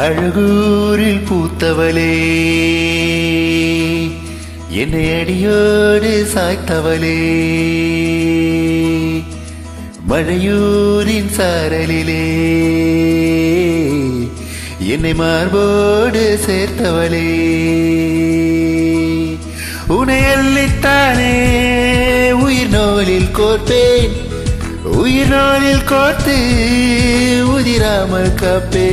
அழகூரில் பூத்தவளே, என்னை அடியோடு சாய்த்தவளே, மழையூரின் சாரலிலே என்னை மார்போடு சேர்த்தவளே, உன்னை அள்ளித்தானே உயிர் நூலில் கோர்ப்பேன், உயிர் நூலில் கோர்த்து உதிராமல் காப்பே.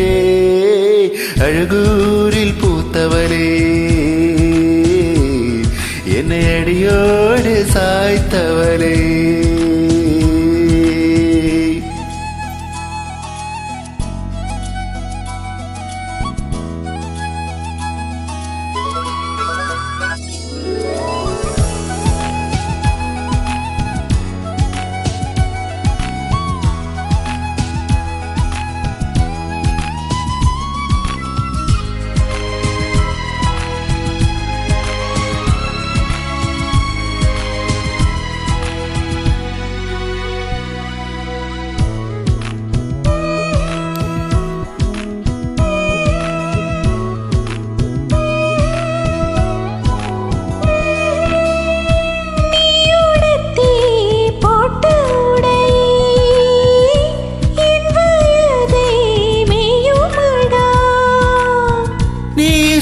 அழகூரில் பூத்தவளே, என்னை அடியோடு சாய்த்தவளே.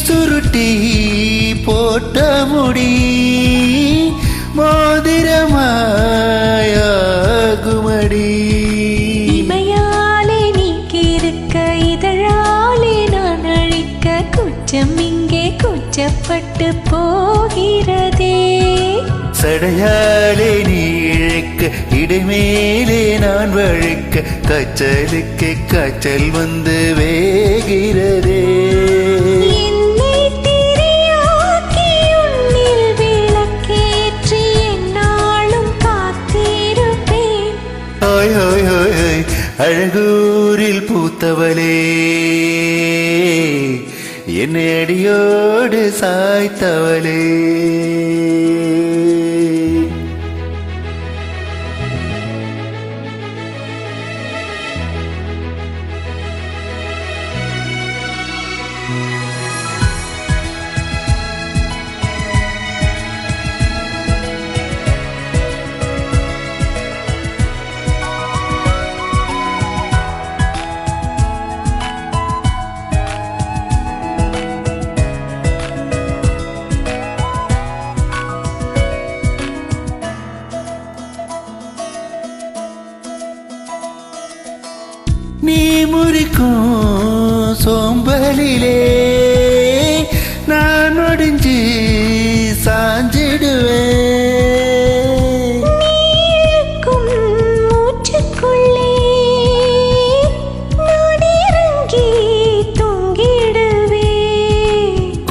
சுருட்டி போட்ட முடி மோதிரமாயாகுமடி, இமையாலே நீக்கிருக்க இதழாலே நான் அழிக்க, குற்றம் இங்கே குற்றப்பட்டு போகிறதே. சடையாலே நீ இழைக்க இடைமேலே நான் வழுக்க, காய்ச்சலுக்கு காய்ச்சல் வந்து வேகிறதே. அழகூரில் பூத்தவளே, என்னை அடியோடு சாய்த்தவளே. நீ முறிக்கும் சோம்பலிலே நான் ஒடிஞ்சு சாஞ்சிடுவேன், மூச்சுக்குள்ளே நான் இறங்கி தூங்கிடுவேன்.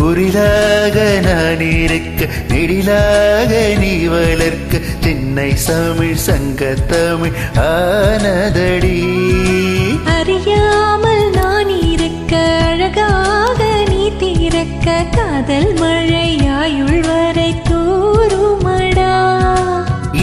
குறிலாக நான் இருக்க நெடிலாக நீ வளர்க்க, சென்னை தமிழ் சங்க தமிழ் ஆனதடி. அறியாமல் நான் இருக்க அழகாக நீ தீரக்க, காதல் மழையாயுள் வரை தூருமடா.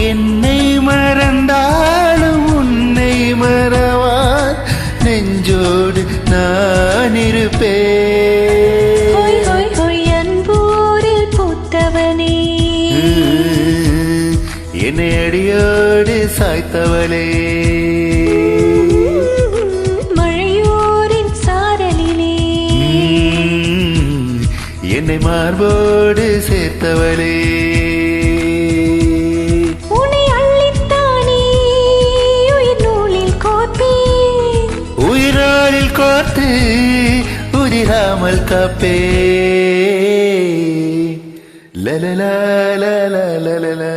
என்னை மறந்தாலும் உன்னை மறவான் நெஞ்சோடு நான் இருப்பேன். ஹொய் ஹொய் ஹொய் அன்பூரில் பூத்தவனே, என்னை அடியோடு சாய்த்தவளே. என்னை மார்போடு சேர்த்தவளே, உன்னை அள்ளித்தானே உயிர் நூலில் கோர்ப்பேன், உயிராளில் கோர்த்து உதிராமல் காப்பே. லலலா லலலா லலலா